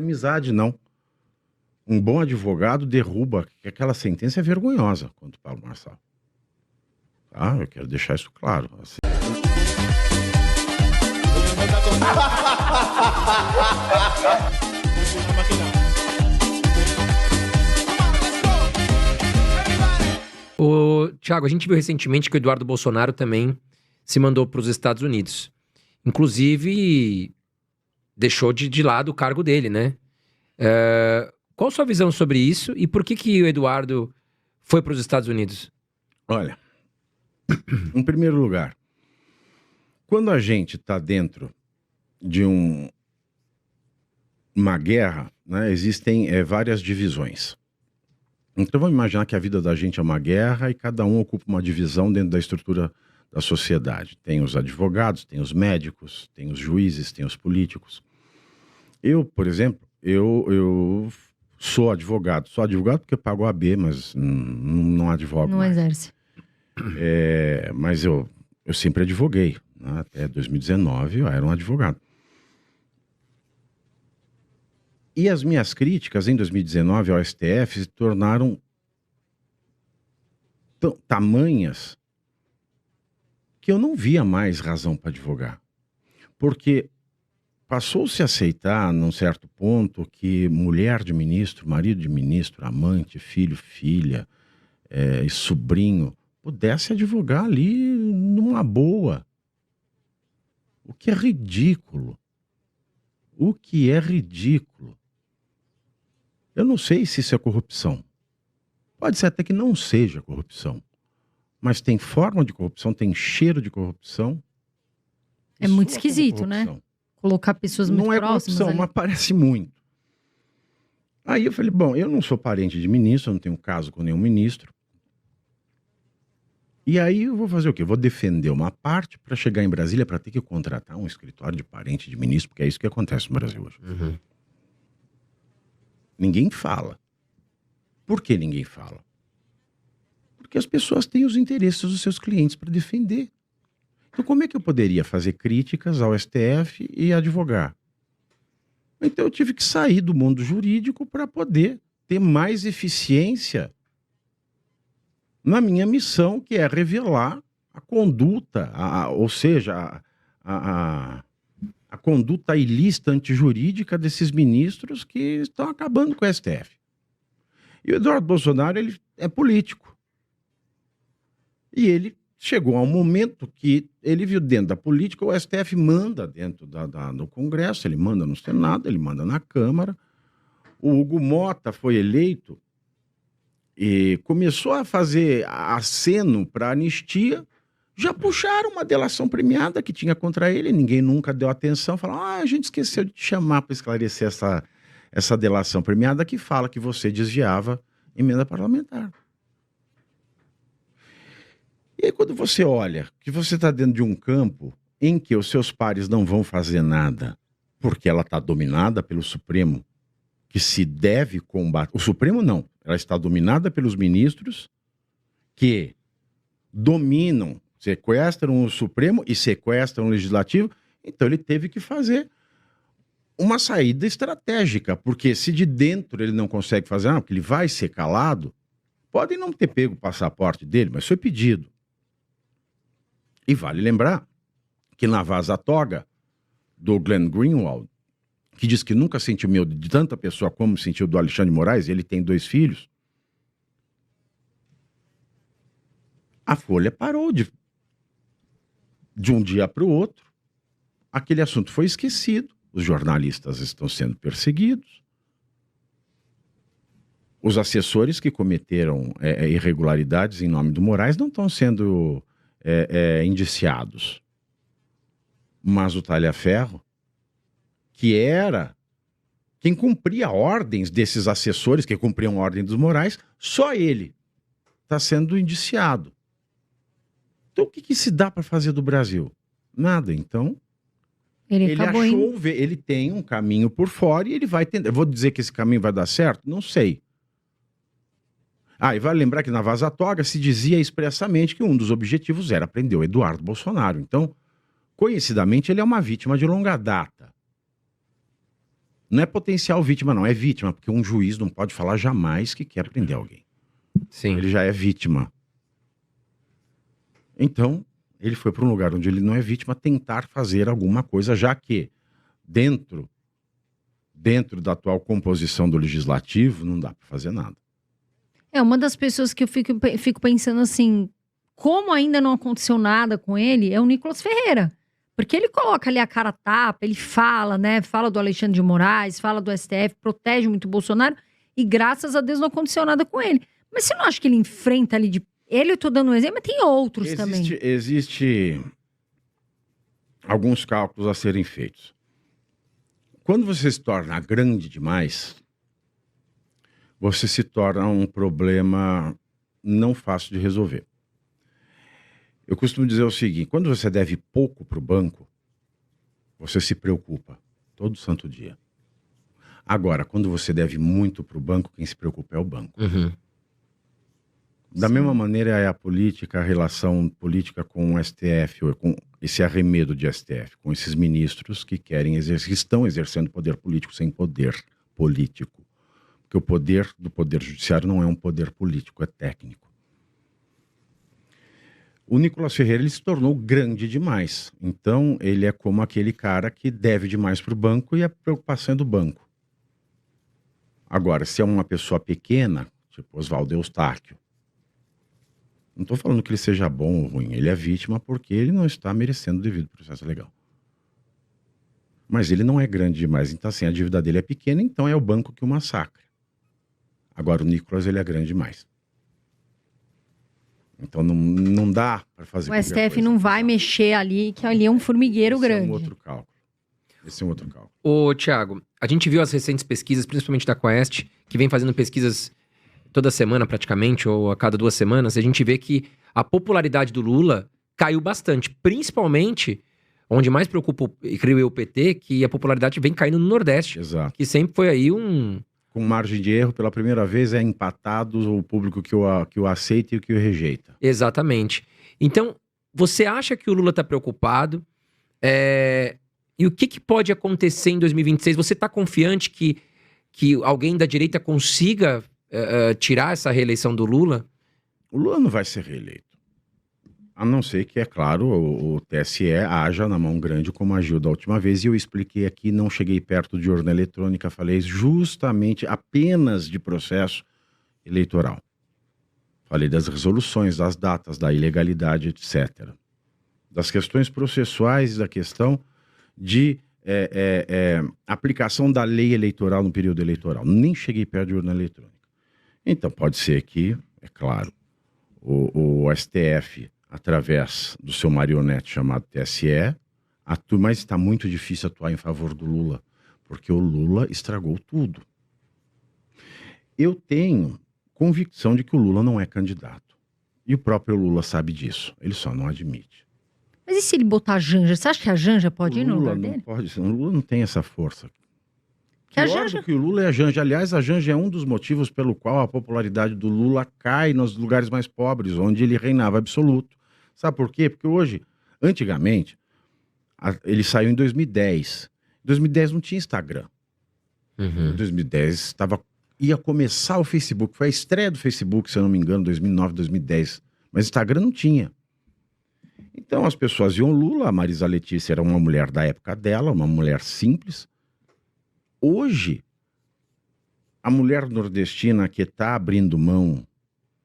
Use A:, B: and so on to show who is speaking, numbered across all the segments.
A: amizade, não. Um bom advogado derruba, que aquela sentença é vergonhosa contra o Paulo Marçal. Tá? Eu quero deixar isso claro. Assim.
B: Ô, Thiago, a gente viu recentemente que o Eduardo Bolsonaro também se mandou para os Estados Unidos. Inclusive, deixou de lado o cargo dele, né? Qual a sua visão sobre isso e por que o Eduardo foi para os Estados Unidos?
A: Olha, em primeiro lugar, quando a gente está dentro de uma guerra, né, existem várias divisões. Então vamos imaginar que a vida da gente é uma guerra e cada um ocupa uma divisão dentro da estrutura da sociedade. Tem os advogados, tem os médicos, tem os juízes, tem os políticos. Eu, por exemplo, eu sou advogado. Sou advogado porque pago AB, mas não advogo
C: Não
A: mais.
C: exerce.
A: Mas eu sempre advoguei. Né? Até 2019 eu era um advogado. E as minhas críticas em 2019 ao STF se tornaram tamanhas que eu não via mais razão para advogar. Porque passou-se a aceitar, num certo ponto, que mulher de ministro, marido de ministro, amante, filho, filha e sobrinho pudesse advogar ali numa boa. O que é ridículo. O que é ridículo. Eu não sei se isso é corrupção. Pode ser até que não seja corrupção. Mas tem forma de corrupção, tem cheiro de corrupção.
C: É muito esquisito, né? Colocar pessoas muito próximas.
A: Não é corrupção, mas parece muito. Aí eu falei, bom, eu não sou parente de ministro, eu não tenho caso com nenhum ministro. E aí eu vou fazer o quê? Eu vou defender uma parte para chegar em Brasília para ter que contratar um escritório de parente de ministro, porque é isso que acontece no Brasil hoje.
B: Uhum.
A: Ninguém fala. Por que ninguém fala? Porque as pessoas têm os interesses dos seus clientes para defender. Então como é que eu poderia fazer críticas ao STF e advogar? Então eu tive que sair do mundo jurídico para poder ter mais eficiência na minha missão, que é revelar a conduta, ou seja, a conduta ilícita antijurídica desses ministros que estão acabando com o STF. E o Eduardo Bolsonaro, ele é político. E ele chegou a um momento que ele viu dentro da política, o STF manda dentro do Congresso, ele manda no Senado, ele manda na Câmara. O Hugo Mota foi eleito e começou a fazer aceno para anistia. Já puxaram uma delação premiada que tinha contra ele, ninguém nunca deu atenção. Falaram, a gente esqueceu de te chamar para esclarecer essa delação premiada que fala que você desviava emenda parlamentar. E aí quando você olha que você está dentro de um campo em que os seus pares não vão fazer nada, porque ela está dominada pelo Supremo, que se deve combater... O Supremo não, ela está dominada pelos ministros que dominam, sequestram o Supremo e sequestram o Legislativo. Então ele teve que fazer uma saída estratégica, porque se de dentro ele não consegue fazer nada, porque ele vai ser calado, podem não ter pego o passaporte dele, mas foi pedido. E vale lembrar que na vaza-toga do Glenn Greenwald, que diz que nunca sentiu medo de tanta pessoa como sentiu do Alexandre de Moraes, ele tem 2 filhos, a Folha parou de um dia para o outro, aquele assunto foi esquecido, os jornalistas estão sendo perseguidos, os assessores que cometeram irregularidades em nome do Moraes não estão sendo indiciados. Mas o Talhaferro, que era quem cumpria ordens desses assessores, que cumpriam ordem dos Moraes, só ele está sendo indiciado. Então o que se dá para fazer do Brasil? Nada. Então ele achou, ele tem um caminho por fora e ele vai tentar. Eu vou dizer que esse caminho vai dar certo? Não sei. E vale lembrar que na vaza-toga se dizia expressamente que um dos objetivos era prender o Eduardo Bolsonaro. Então, conhecidamente, ele é uma vítima de longa data. Não é potencial vítima, não. É vítima, porque um juiz não pode falar jamais que quer prender alguém.
B: Sim.
A: Ele já é vítima. Então, ele foi para um lugar onde ele não é vítima tentar fazer alguma coisa, já que dentro da atual composição do legislativo não dá para fazer nada.
C: É uma das pessoas que eu fico pensando assim, como ainda não aconteceu nada com ele, é o Nicolas Ferreira. Porque ele coloca ali a cara a tapa, ele fala, né? Fala do Alexandre de Moraes, fala do STF, protege muito o Bolsonaro e graças a Deus não aconteceu nada com ele. Mas você não acha que ele enfrenta ali de... Ele, eu tô dando um exemplo, mas tem outros também.
A: Existe alguns cálculos a serem feitos. Quando você se torna grande demais, você se torna um problema não fácil de resolver. Eu costumo dizer o seguinte, quando você deve pouco para o banco, você se preocupa todo santo dia. Agora, quando você deve muito para o banco, quem se preocupa é o banco.
B: Uhum.
A: Da mesma maneira é a política, a relação política com o STF, ou com esse arremedo de STF, com esses ministros que estão exercendo poder político sem poder político. Porque o poder do poder judiciário não é um poder político, é técnico. O Nicolas Ferreira ele se tornou grande demais. Então, ele é como aquele cara que deve demais para o banco e a preocupação é do banco. Agora, se é uma pessoa pequena, tipo Oswaldo Eustáquio, não estou falando que ele seja bom ou ruim. Ele é vítima porque ele não está merecendo o devido processo legal. Mas ele não é grande demais. Então, assim, a dívida dele é pequena, então é o banco que o massacra. Agora, o Nicolas, ele é grande demais. Então, não dá para fazer...
C: O STF não vai mexer ali, que ali é um formigueiro grande.
A: Esse é um outro cálculo. Esse é um outro cálculo.
B: Ô, Thiago, a gente viu as recentes pesquisas, principalmente da Quaest, que vem fazendo pesquisas toda semana praticamente, ou a cada 2 semanas, a gente vê que a popularidade do Lula caiu bastante, principalmente onde mais preocupa, creio eu, o PT, que a popularidade vem caindo no Nordeste.
A: Exato.
B: Que sempre foi aí um...
A: Com margem de erro, pela primeira vez é empatado o público que o aceita e o que o rejeita.
B: Exatamente. Então, você acha que o Lula está preocupado? E o que pode acontecer em 2026? Você está confiante que alguém da direita consiga tirar essa reeleição do Lula?
A: O Lula não vai ser reeleito. A não ser que, é claro, o TSE haja na mão grande como agiu da última vez. E eu expliquei aqui, não cheguei perto de urna eletrônica, falei justamente apenas de processo eleitoral. Falei das resoluções, das datas, da ilegalidade, etc. Das questões processuais e da questão de aplicação da lei eleitoral no período eleitoral. Nem cheguei perto de urna eletrônica. Então, pode ser que, é claro, o STF, através do seu marionete chamado TSE, atua, mas está muito difícil atuar em favor do Lula, porque o Lula estragou tudo. Eu tenho convicção de que o Lula não é candidato. E o próprio Lula sabe disso, ele só não admite.
C: Mas e se ele botar a Janja? Você acha que a Janja pode ir no lugar dele?
A: O Lula não tem essa força.
C: Que a
A: Pior
C: Janja...
A: do que o Lula é a Janja. Aliás, a Janja é um dos motivos pelo qual a popularidade do Lula cai nos lugares mais pobres, onde ele reinava absoluto. Sabe por quê? Porque hoje, antigamente, ele saiu em 2010. Em 2010 não tinha Instagram.
B: Uhum.
A: Em 2010 ia começar o Facebook. Foi a estreia do Facebook, se eu não me engano, 2009, 2010. Mas Instagram não tinha. Então as pessoas viam Lula, a Marisa Letícia era uma mulher da época dela, uma mulher simples. Hoje, a mulher nordestina que está abrindo mão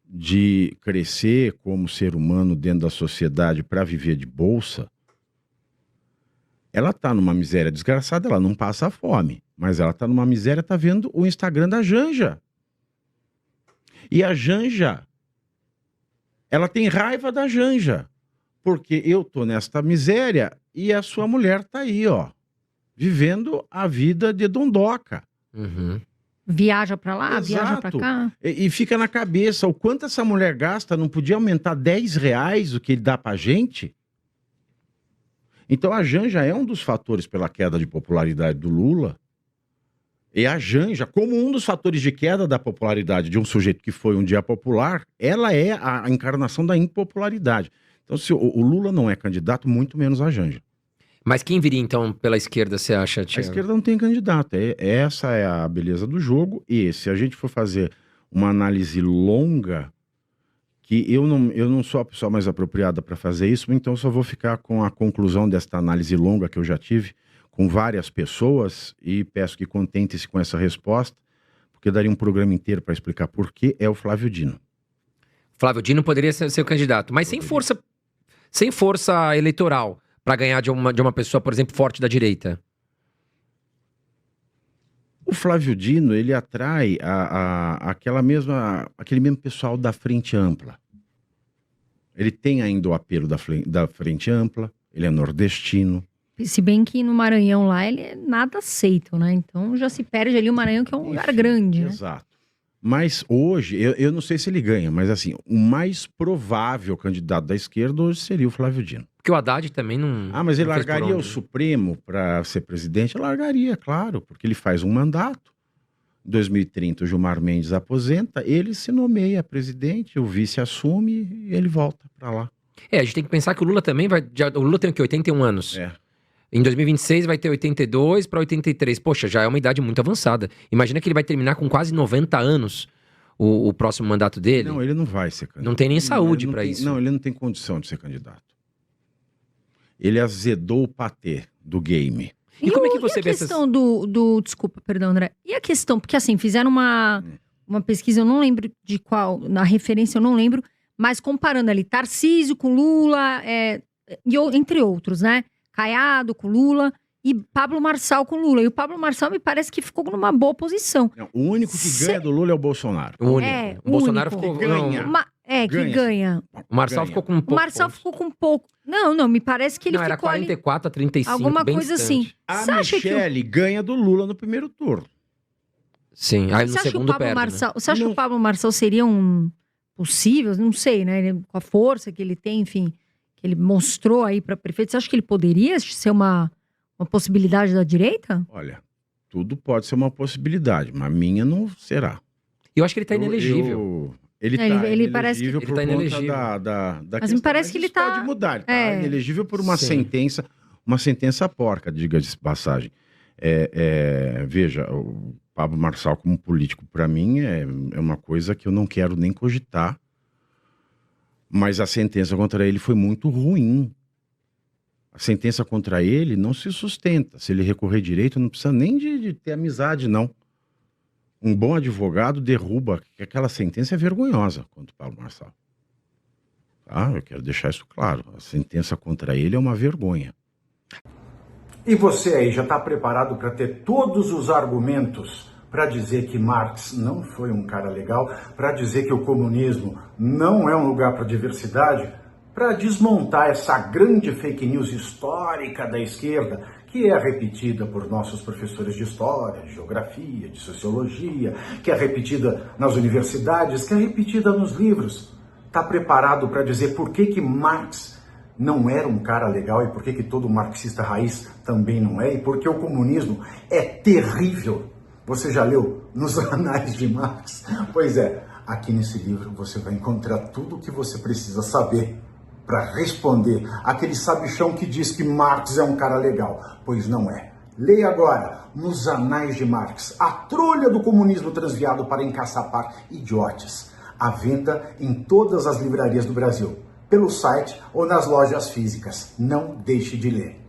A: de crescer como ser humano dentro da sociedade para viver de bolsa, ela está numa miséria desgraçada, ela não passa fome, mas ela está numa miséria, está vendo o Instagram da Janja. E a Janja, ela tem raiva da Janja, porque eu tô nesta miséria e a sua mulher tá aí, ó, vivendo a vida de dondoca.
B: Uhum.
C: Viaja pra lá,
A: Exato.
C: viaja pra cá.
A: E fica na cabeça, o quanto essa mulher gasta, não podia aumentar R$10 o que ele dá pra gente? Então a Janja é um dos fatores pela queda de popularidade do Lula. E a Janja, como um dos fatores de queda da popularidade de um sujeito que foi um dia popular, ela é a encarnação da impopularidade. Então se o Lula não é candidato, muito menos a Janja.
B: Mas quem viria, então, pela esquerda, você acha,
A: A
B: Thiago?
A: esquerda não tem candidato. Essa é a beleza do jogo. E se a gente for fazer uma análise longa, que eu não sou a pessoa mais apropriada para fazer isso, então eu só vou ficar com a conclusão desta análise longa que eu já tive com várias pessoas e peço que contente-se com essa resposta, porque daria um programa inteiro para explicar por que é o Flávio Dino.
B: Flávio Dino poderia ser o candidato, mas sem força eleitoral para ganhar de uma pessoa, por exemplo, forte da direita.
A: O Flávio Dino, ele atrai aquele mesmo pessoal da Frente Ampla. Ele tem ainda o apelo da Frente Ampla, ele é nordestino.
C: Se bem que no Maranhão lá ele é nada aceito, né? Então já se perde ali o Maranhão, que é um lugar grande, né?
A: Exato. Mas hoje, eu não sei se ele ganha, mas assim, o mais provável candidato da esquerda hoje seria o Flávio Dino.
B: Porque o Haddad também não...
A: Ah, mas ele
B: não fez por
A: largaria o
B: onde.
A: Supremo para ser presidente? Largaria, claro, porque ele faz um mandato. Em 2030 o Gilmar Mendes aposenta, ele se nomeia presidente, o vice assume e ele volta para lá.
B: A gente tem que pensar que o Lula também vai... O Lula tem o quê? 81 anos. Em 2026 vai ter 82 para 83. Poxa, já é uma idade muito avançada. Imagina que ele vai terminar com quase 90 anos o próximo mandato dele.
A: Não, ele não vai ser candidato.
B: Não tem nem saúde
A: Ele não
B: para
A: tem-
B: isso.
A: Não, ele não tem condição de ser candidato. Ele azedou o patê do game.
B: E como é que você
C: e a
B: vê essas...
C: questão Desculpa, perdão, André. E a questão, porque assim, fizeram uma pesquisa, eu não lembro de qual, na referência eu não lembro, mas comparando ali Tarcísio com Lula, entre outros, né? Caiado com Lula e Pablo Marçal com Lula. E o Pablo Marçal me parece que ficou numa boa posição.
A: Não, o único que ganha do Lula é o Bolsonaro.
B: O único.
C: É,
B: O Bolsonaro
C: único.
B: ficou...
A: Que ganha.
B: Não,
C: Que
A: Ganha.
C: ganha.
B: o Marçal
A: Ganha.
B: ficou com um pouco...
C: O Marçal ficou com pouco. Não, me parece que ele
B: Não, era
C: ficou ali.
B: 44 a 35,
C: Alguma
B: bem
C: coisa
B: distante.
C: assim.
A: A
C: Você acha que
A: Michele ganha do Lula no primeiro turno.
B: Sim, aí no
C: Você acha que o
B: segundo
C: Pablo
B: perde, né?
C: Marçal, você acha que
A: Não.
C: o Pablo Marçal seria um possível? Não sei, né? Com a força que ele tem, enfim, que ele mostrou aí para prefeito. Você acha que ele poderia ser uma possibilidade da direita?
A: Olha, tudo pode ser uma possibilidade, mas a minha não será.
B: E eu acho que ele tá inelegível.
A: Ele
C: Ele-
A: tá
C: ele parece que-
A: inelegível
B: Ele
A: por
B: tá
A: conta
B: inelegível.
A: da
C: Mas
A: questão,
C: me parece que ele
A: isso
C: tá-
A: pode mudar, ele tá
C: é.
A: inelegível por uma
B: Sim.
A: sentença porca, diga-se de passagem. Veja, o Pablo Marçal como político, para mim, é uma coisa que eu não quero nem cogitar, mas a sentença contra ele foi muito ruim. A sentença contra ele não se sustenta. Se ele recorrer direito, não precisa nem de ter amizade, não. Um bom advogado derruba, que aquela sentença é vergonhosa contra o Pablo Marçal. Tá? Eu quero deixar isso claro. A sentença contra ele é uma vergonha.
D: E você aí já está preparado para ter todos os argumentos para dizer que Marx não foi um cara legal, para dizer que o comunismo não é um lugar para diversidade, para desmontar essa grande fake news histórica da esquerda, que é repetida por nossos professores de história, de geografia, de sociologia, que é repetida nas universidades, que é repetida nos livros. Está preparado para dizer por que Marx não era um cara legal e por que todo marxista raiz também não é, e por que o comunismo é terrível? Você já leu nos Anais de Marx? Pois é, aqui nesse livro você vai encontrar tudo o que você precisa saber para responder aquele sabichão que diz que Marx é um cara legal, pois não é. Leia agora, nos Anais de Marx, a trolha do comunismo transviado para encaçapar idiotes. À venda em todas as livrarias do Brasil, pelo site ou nas lojas físicas. Não deixe de ler.